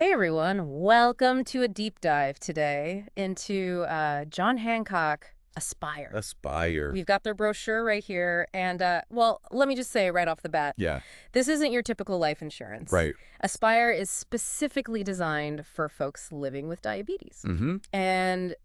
Hey everyone, welcome to a deep dive today into John Hancock, Aspire. Aspire. We've got their brochure right here, and well, let me just say right off the bat, Yeah, this isn't your typical life insurance. right. Aspire is specifically designed for folks living with diabetes, Mm-hmm. and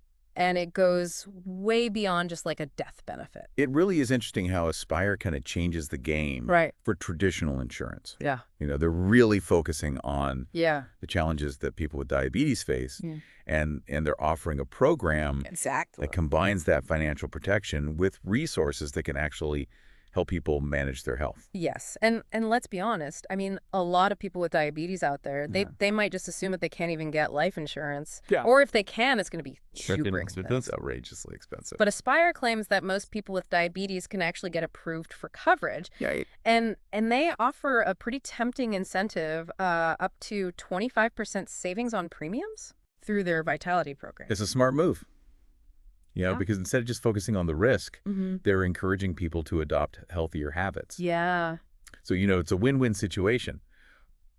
it goes way beyond just like a death benefit. It really is interesting how Aspire kind of changes the game Right. for traditional insurance. Yeah. They're really focusing on Yeah. the challenges that people with diabetes face, Yeah. and they're offering a program Exactly. that combines that financial protection with resources that can actually help people manage their health. Yes. And let's be honest. I mean, a lot of people with diabetes out there, Yeah. they might just assume that they can't even get life insurance. Yeah. Or if they can, it's going to be super That's expensive. outrageously expensive. But Aspire claims that most people with diabetes can actually get approved for coverage. Yeah, And they offer a pretty tempting incentive, up to 25% savings on premiums through their Vitality program. it's a smart move. Yeah. Because instead of just focusing on the risk, Mm-hmm. they're encouraging people to adopt healthier habits. Yeah. So, it's a win-win situation.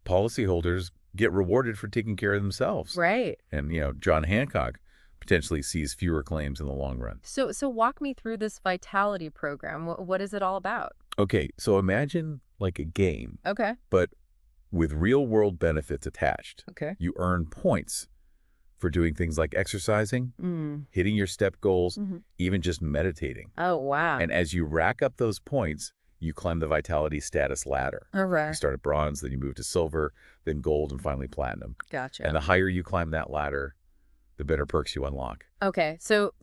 Policyholders get rewarded for taking care of themselves. Right. And, John Hancock potentially sees fewer claims in the long run. So walk me through this Vitality program. What is it all about? Okay, so imagine like a game, Okay. but with real-world benefits attached. Okay. You earn points for doing things like exercising, Mm. hitting your step goals, Mhm. even just meditating. Oh, wow. And as you rack up those points, you climb the Vitality status ladder. All right. You start at bronze, then you move to silver, then gold, and finally platinum. Gotcha. And the higher you climb that ladder, the better perks you unlock. Okay. So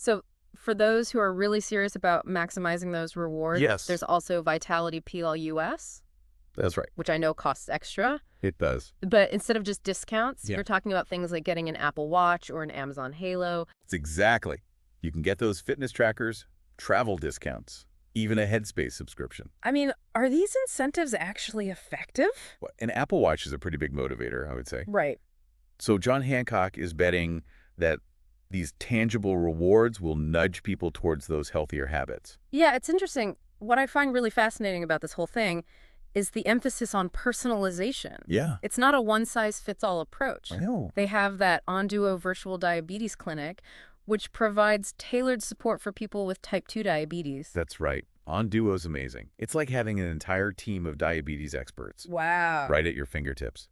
for those who are really serious about maximizing those rewards, Yes. there's also Vitality PLUS, That's right. which I know costs extra. It does. But instead of just discounts, Yeah. you're talking about things like getting an Apple Watch or an Amazon Halo. It's exactly. You can get those fitness trackers, travel discounts, even a Headspace subscription. I mean, are these incentives actually effective? An Apple Watch is a pretty big motivator, I would say. Right. So John Hancock is betting that these tangible rewards will nudge people towards those healthier habits. Yeah, it's interesting. What I find really fascinating about this whole thing is the emphasis on personalization. Yeah. It's not a one-size-fits-all approach. I know. They have that Onduo virtual diabetes clinic, which provides tailored support for people with type 2 diabetes. That's right. OnDuo's amazing. It's like having an entire team of diabetes experts Wow. right at your fingertips.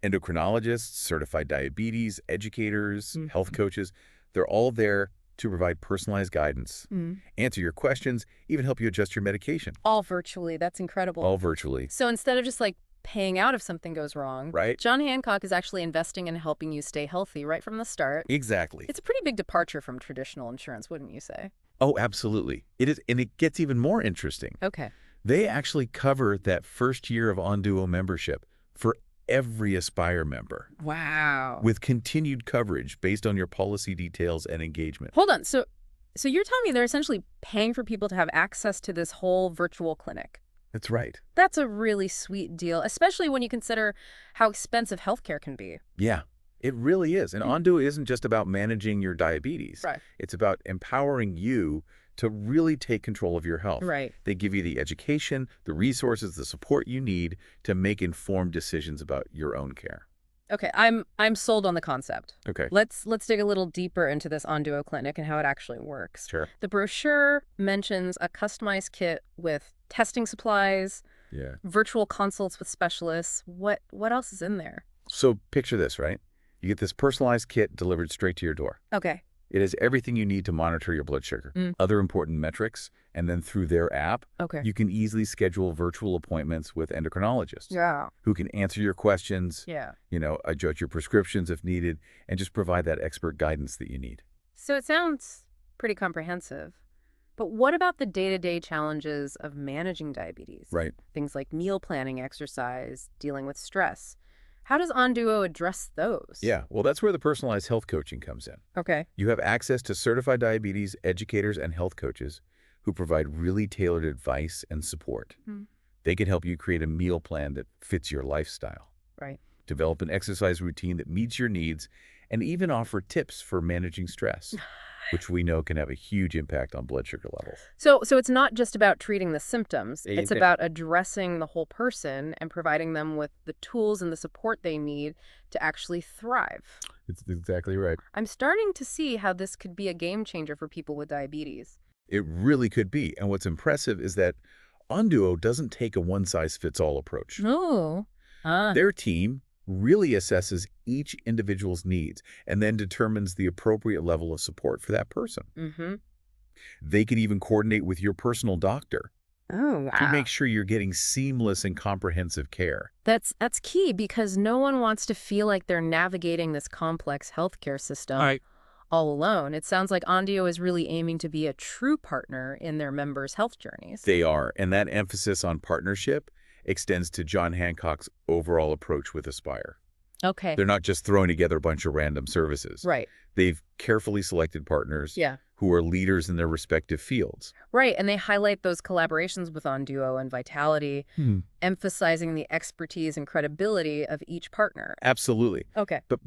Endocrinologists, certified diabetes educators, Mhm. health coaches, they're all there to provide personalized guidance, answer your questions, even help you adjust your medication, All virtually. That's incredible. all virtually. So instead of just like paying out if something goes wrong, Right? John Hancock is actually investing in helping you stay healthy right from the start. Exactly. It's a pretty big departure from traditional insurance, wouldn't you say? Oh, absolutely. It is, and it gets even more interesting. Okay. They actually cover that first year of OnDuo membership for every Aspire member, Wow. with continued coverage based on your policy details and engagement. Hold on. So you're telling me they're essentially paying for people to have access to this whole virtual clinic? That's right. That's a really sweet deal, especially when you consider how expensive healthcare can be. Yeah, it really is. And OnDuo isn't just about managing your diabetes. Right. It's about empowering you to really take control of your health. Right. They give you the education, the resources, the support you need to make informed decisions about your own care. Okay, I'm sold on the concept. Okay. Let's dig a little deeper into this Onduo clinic and how it actually works. Sure. The brochure mentions a customized kit with testing supplies, Yeah. virtual consults with specialists. What else is in there? So picture this, right? You get this personalized kit delivered straight to your door. Okay. It has everything you need to monitor your blood sugar, Mm. other important metrics, and then through their app, Okay. you can easily schedule virtual appointments with endocrinologists Yeah. who can answer your questions, Yeah. adjust your prescriptions if needed, and just provide that expert guidance that you need. So it sounds pretty comprehensive. But what about the day-to-day challenges of managing diabetes? Right. Things like meal planning, exercise, dealing with stress. How does Onduo address those? Yeah, well, that's where the personalized health coaching comes in. Okay. You have access to certified diabetes educators and health coaches who provide really tailored advice and support. Hmm. They can help you create a meal plan that fits your lifestyle, Right. develop an exercise routine that meets your needs, and even offer tips for managing stress. which we know can have a huge impact on blood sugar levels. So it's not just about treating the symptoms. Ain't It's it? about addressing the whole person and providing them with the tools and the support they need to actually thrive. It's exactly right. I'm starting to see how this could be a game changer for people with diabetes. It really could be. And what's impressive is that Onduo doesn't take a one-size-fits-all approach. Oh. Their team really assesses each individual's needs and then determines the appropriate level of support for that person. Mm-hmm. They can even coordinate with your personal doctor Oh, to wow. make sure you're getting seamless and comprehensive care. That's key because no one wants to feel like they're navigating this complex healthcare system all alone. It sounds like Ondio is really aiming to be a true partner in their members' health journeys. They are, and that emphasis on partnership extends to John Hancock's overall approach with Aspire. Okay. They're not just throwing together a bunch of random services. Right. They've carefully selected partners Yeah. who are leaders in their respective fields. Right, and they highlight those collaborations with Onduo and Vitality, emphasizing the expertise and credibility of each partner. Absolutely. Okay. But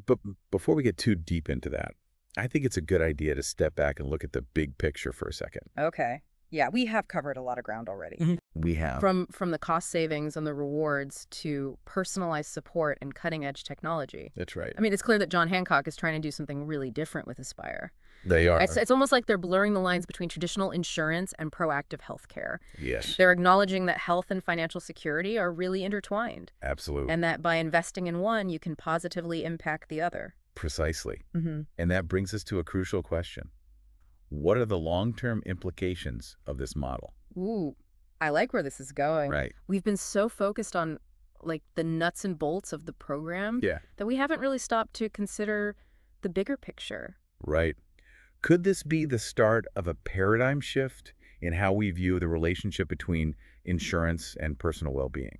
before we get too deep into that, I think it's a good idea to step back and look at the big picture for a second. Okay. Yeah, we have covered a lot of ground already. We have. From the cost savings and the rewards to personalized support and cutting-edge technology. That's right. I mean, it's clear that John Hancock is trying to do something really different with Aspire. They are. It's almost like they're blurring the lines between traditional insurance and proactive healthcare. Yes. They're acknowledging that health and financial security are really intertwined, Absolutely. and that by investing in one, you can positively impact the other. Precisely. Mm-hmm. And that brings us to a crucial question. What are the long-term implications of this model? Ooh, I like where this is going. Right. We've been so focused on like the nuts and bolts of the program Yeah. that we haven't really stopped to consider the bigger picture. Right. Could this be the start of a paradigm shift in how we view the relationship between insurance and personal well-being?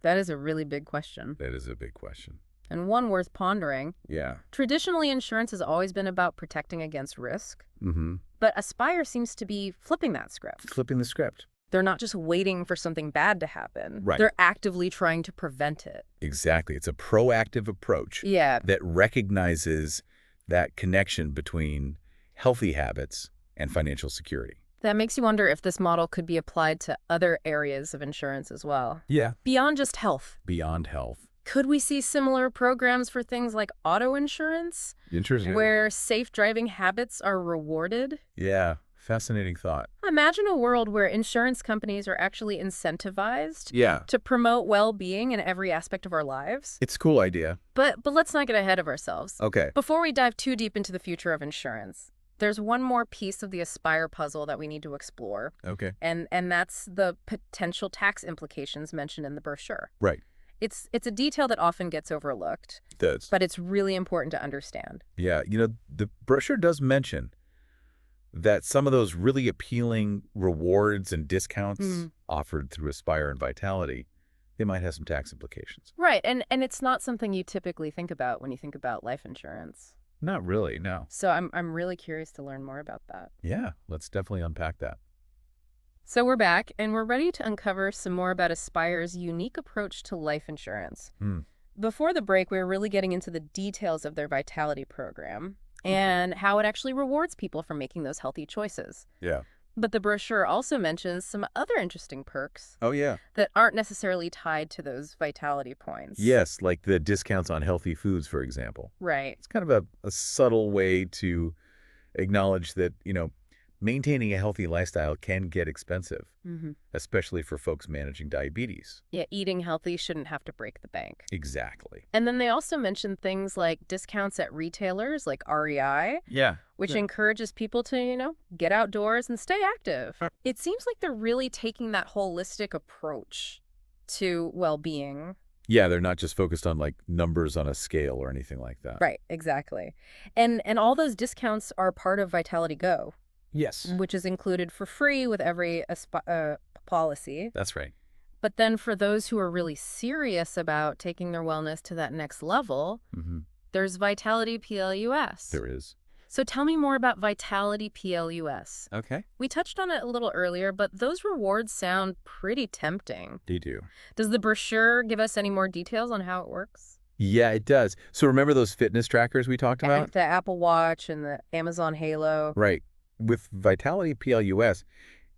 That is a really big question, That is a big question. and one worth pondering. Yeah. Traditionally, insurance has always been about protecting against risk, Mm-hmm. but Aspire seems to be flipping that script. Flipping the script. They're not just waiting for something bad to happen. Right. They're actively trying to prevent it. Exactly. It's a proactive approach Yeah. that recognizes that connection between healthy habits and financial security. That makes you wonder if this model could be applied to other areas of insurance as well. Yeah. Beyond just health. Beyond health. Could we see similar programs for things like auto insurance, Interesting. where safe driving habits are rewarded? Yeah. Fascinating thought. Imagine a world where insurance companies are actually incentivized Yeah. to promote well-being in every aspect of our lives. It's a cool idea. But let's not get ahead of ourselves. Okay. Before we dive too deep into the future of insurance, there's one more piece of the Aspire puzzle that we need to explore, Okay. and that's the potential tax implications mentioned in the brochure. Right. It's a detail that often gets overlooked, It does. but it's really important to understand. Yeah. The brochure does mention that some of those really appealing rewards and discounts offered through Aspire and Vitality, they might have some tax implications. Right, and it's not something you typically think about when you think about life insurance. Not really, no. So I'm really curious to learn more about that. Yeah, let's definitely unpack that. So we're back, and we're ready to uncover some more about Aspire's unique approach to life insurance. Before the break, we were really getting into the details of their Vitality program and how it actually rewards people for making those healthy choices. Yeah. But the brochure also mentions some other interesting perks Oh, yeah. that aren't necessarily tied to those Vitality points. Yes, like the discounts on healthy foods, for example. Right. It's kind of a subtle way to acknowledge that, maintaining a healthy lifestyle can get expensive, especially for folks managing diabetes. Yeah, eating healthy shouldn't have to break the bank. Exactly. And then they also mention things like discounts at retailers like REI, Yeah. which encourages people to, get outdoors and stay active. It seems like they're really taking that holistic approach to well-being. Yeah, they're not just focused on like numbers on a scale or anything like that. Right, exactly. And all those discounts are part of Vitality Go, Yes. which is included for free with every policy. That's right. But then for those who are really serious about taking their wellness to that next level, there's Vitality PLUS. There is. So tell me more about Vitality PLUS. Okay. We touched on it a little earlier, but those rewards sound pretty tempting. They do. Does the brochure give us any more details on how it works? Yeah, it does. So remember those fitness trackers we talked about? The Apple Watch and the Amazon Halo. Right. With Vitality PLUS,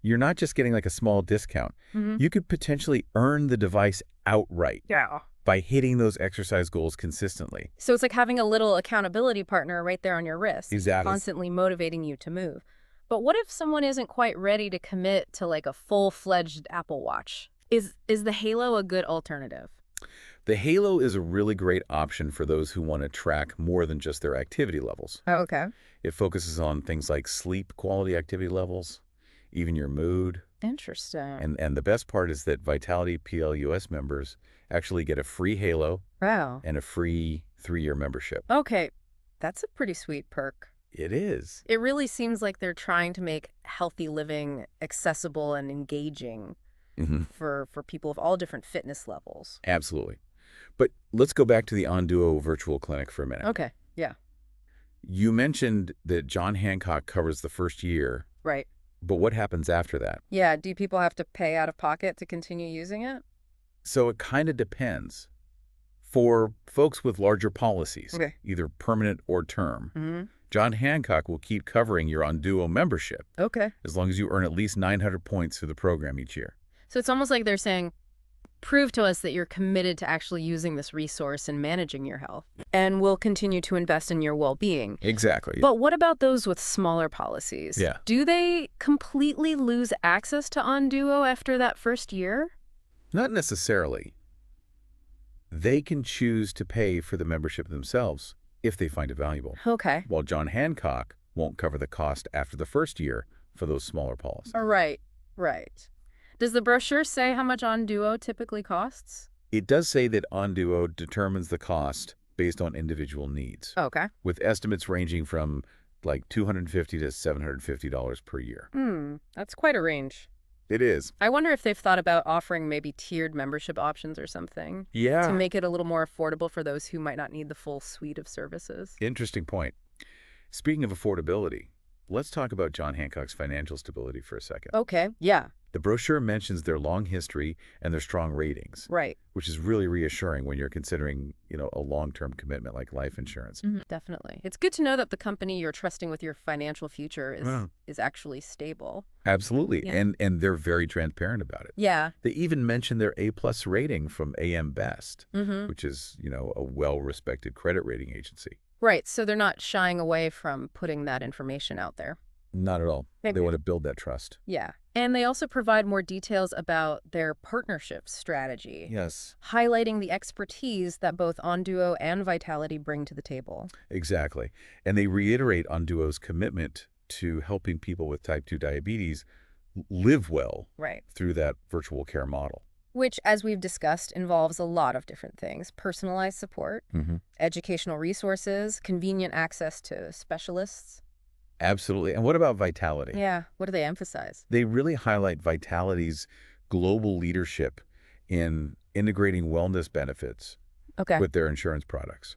you're not just getting like a small discount. Mm-hmm. You could potentially earn the device outright Yeah. by hitting those exercise goals consistently. So it's like having a little accountability partner right there on your wrist. Exactly. Constantly motivating you to move. But what if someone isn't quite ready to commit to like a full-fledged Apple Watch? Is the Halo a good alternative? The Halo is a really great option for those who want to track more than just their activity levels. Oh, okay. It focuses on things like sleep quality activity levels, even your mood. Interesting. And the best part is that Vitality PLUS members actually get a free Halo Wow. and a free 3-year membership. Okay. That's a pretty sweet perk. It is. It really seems like they're trying to make healthy living accessible and engaging for people of all different fitness levels. Absolutely. But let's go back to the Onduo virtual clinic for a minute. Okay. Yeah. You mentioned that John Hancock covers the first year, Right. but what happens after that? Yeah. Do people have to pay out of pocket to continue using it? So it kind of depends. For folks with larger policies, Okay. either permanent or term, Mm-hmm. John Hancock will keep covering your Onduo membership Okay. as long as you earn at least 900 points through the program each year. So it's almost like they're saying, prove to us that you're committed to actually using this resource and managing your health, and we'll continue to invest in your well-being. Exactly. But what about those with smaller policies? Yeah. Do they completely lose access to Onduo after that first year? Not necessarily. They can choose to pay for the membership themselves if they find it valuable, Okay. while John Hancock won't cover the cost after the first year for those smaller policies. Right. Right. Does the brochure say how much Onduo typically costs? It does say that Onduo determines the cost based on individual needs, Okay. with estimates ranging from like $250 to $750 per year. That's quite a range. It is. I wonder if they've thought about offering maybe tiered membership options or something Yeah. to make it a little more affordable for those who might not need the full suite of services. Interesting point. Speaking of affordability, let's talk about John Hancock's financial stability for a second. Okay. Yeah. The brochure mentions their long history and their strong ratings, Right. which is really reassuring when you're considering, a long-term commitment like life insurance. Definitely. It's good to know that the company you're trusting with your financial future Wow. is actually stable. Absolutely. Yeah. And they're very transparent about it. Yeah. They even mention their A+ rating from AM Best, Mm-hmm. which is, a well-respected credit rating agency. Right. So they're not shying away from putting that information out there. Not at all. Maybe. They want to build that trust. Yeah. And they also provide more details about their partnership strategy, Yes. highlighting the expertise that both Onduo and Vitality bring to the table. Exactly. And they reiterate Onduo's commitment to helping people with type 2 diabetes live well Right. through that virtual care model. Which, as we've discussed, involves a lot of different things. Personalized support, educational resources, convenient access to specialists. Absolutely. And what about Vitality? Yeah. What do they emphasize? They really highlight Vitality's global leadership in integrating wellness benefits Okay. with their insurance products.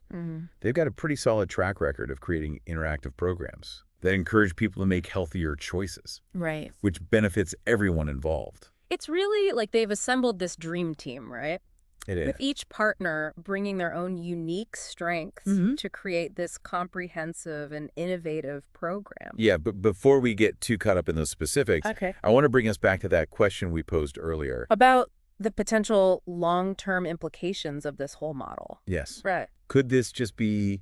They've got a pretty solid track record of creating interactive programs that encourage people to make healthier choices, Right. which benefits everyone involved. It's really like they've assembled this dream team, right? It is. With each partner bringing their own unique strengths to create this comprehensive and innovative program. Yeah, but before we get too caught up in those specifics, Okay. I want to bring us back to that question we posed earlier. About the potential long-term implications of this whole model. Yes. Right. Could this just be,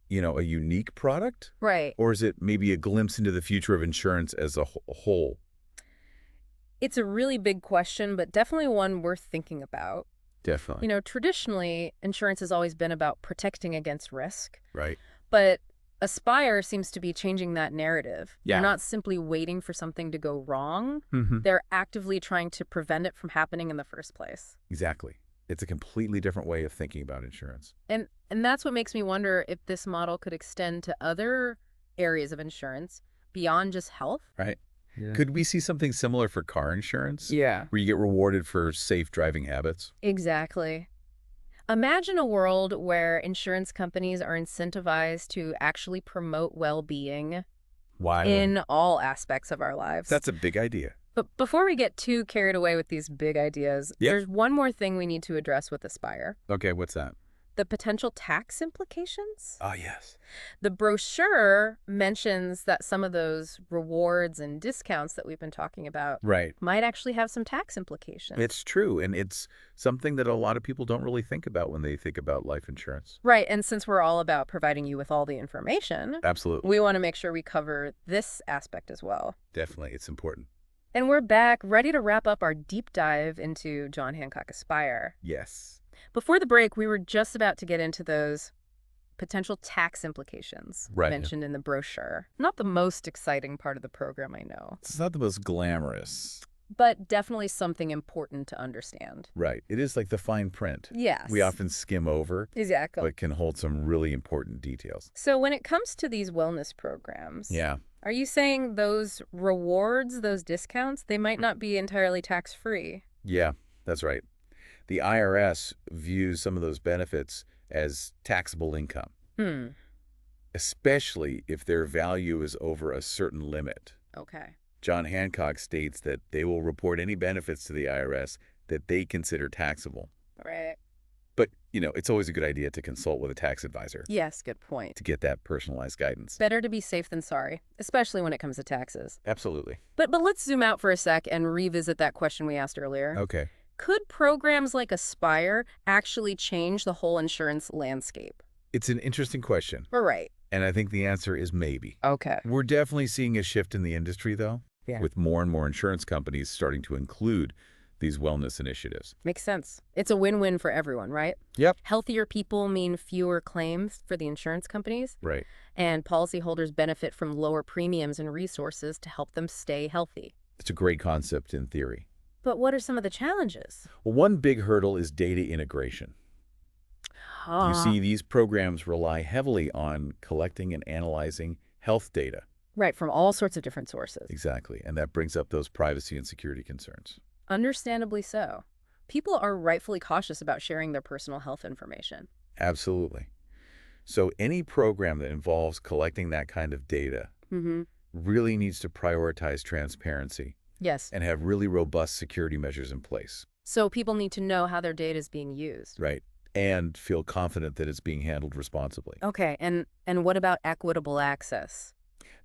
a unique product? Right. Or is it maybe a glimpse into the future of insurance as a whole? It's a really big question, but definitely one worth thinking about. Definitely. Traditionally, insurance has always been about protecting against risk, Right. but Aspire seems to be changing that narrative. Yeah. They're not simply waiting for something to go wrong. Mm-hmm. They're actively trying to prevent it from happening in the first place. Exactly. It's a completely different way of thinking about insurance. And that's what makes me wonder if this model could extend to other areas of insurance beyond just health. Right. Yeah. Could we see something similar for car insurance? Yeah. Where you get rewarded for safe driving habits? Exactly. Imagine a world where insurance companies are incentivized to actually promote well-being Why? in all aspects of our lives. That's a big idea. But before we get too carried away with these big ideas, Yep. there's one more thing we need to address with Aspire. Okay, what's that? the potential tax implications? Ah, yes. The brochure mentions that some of those rewards and discounts that we've been talking about Right. might actually have some tax implications. It's true, and it's something that a lot of people don't really think about when they think about life insurance. Right, and since we're all about providing you with all the information, Absolutely. we want to make sure we cover this aspect as well. Definitely, it's important. And we're back, ready to wrap up our deep dive into John Hancock Aspire. Yes. Before the break, we were just about to get into those potential tax implications mentioned in the brochure. Not the most exciting part of the program, I know. It's not the most glamorous. But definitely something important to understand. Right. It is like the fine print. Yes. We often skim over, Exactly. but can hold some really important details. So when it comes to these wellness programs, Yeah. are you saying those rewards, those discounts, they might not be entirely tax-free? Yeah, that's right. The IRS views some of those benefits as taxable income, especially if their value is over a certain limit. Okay. John Hancock states that they will report any benefits to the IRS that they consider taxable. Right. But, it's always a good idea to consult with a tax advisor Yes, good point. to get that personalized guidance. Better to be safe than sorry, especially when it comes to taxes. Absolutely. But let's zoom out for a sec and revisit that question we asked earlier. Okay. Could programs like Aspire actually change the whole insurance landscape? It's an interesting question, Right. and I think the answer is maybe. Okay. We're definitely seeing a shift in the industry, though, with more and more insurance companies starting to include these wellness initiatives. Makes sense. It's a win-win for everyone, right? Yep. Healthier people mean fewer claims for the insurance companies, Right. and policyholders benefit from lower premiums and resources to help them stay healthy. It's a great concept in theory. But what are some of the challenges? Well, one big hurdle is data integration. You see, these programs rely heavily on collecting and analyzing health data. Right, from all sorts of different sources. Exactly, and that brings up those privacy and security concerns. Understandably so. People are rightfully cautious about sharing their personal health information. Absolutely. So any program that involves collecting that kind of data really needs to prioritize transparency. Yes. And have really robust security measures in place. So people need to know how their data is being used. Right. And feel confident that it's being handled responsibly. Okay, and what about equitable access?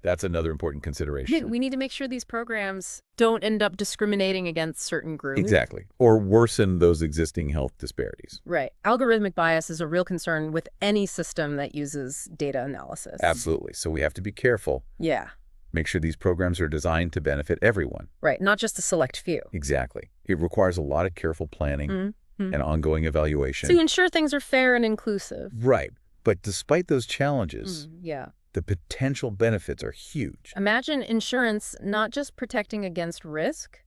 That's another important consideration. We need to make sure these programs don't end up discriminating against certain groups. Exactly. Or worsen those existing health disparities. Right. Algorithmic bias is a real concern with any system that uses data analysis. Absolutely. So we have to be careful. Yeah. Make sure these programs are designed to benefit everyone. Right, not just a select few. Exactly. It requires a lot of careful planning and ongoing evaluation. To ensure things are fair and inclusive. Right. But despite those challenges, Yeah. the potential benefits are huge. Imagine insurance not just protecting against risk,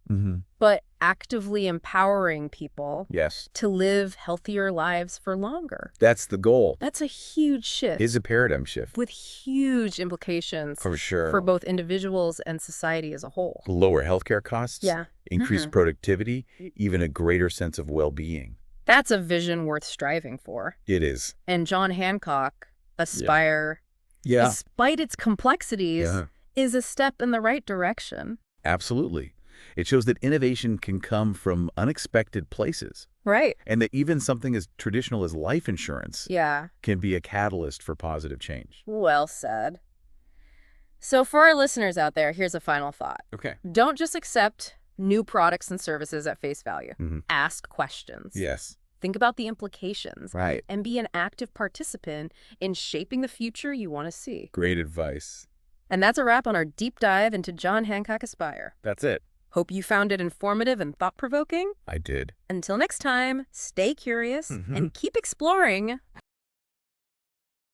but actively empowering people Yes. to live healthier lives for longer. That's the goal. That's a huge shift. Is a paradigm shift. With huge implications For sure. for both individuals and society as a whole. Lower healthcare costs. Yeah. Increased productivity, even a greater sense of well-being. That's a vision worth striving for. It is. And John Hancock, Aspire, despite its complexities, is a step in the right direction. Absolutely. It shows that innovation can come from unexpected places. Right. And that even something as traditional as life insurance can be a catalyst for positive change. Well said. So for our listeners out there, here's a final thought. Okay. Don't just accept new products and services at face value. Ask questions. Yes. Think about the implications. Right. And be an active participant in shaping the future you want to see. Great advice. And that's a wrap on our deep dive into John Hancock Aspire. That's it. Hope you found it informative and thought-provoking. I did. Until next time, stay curious and keep exploring.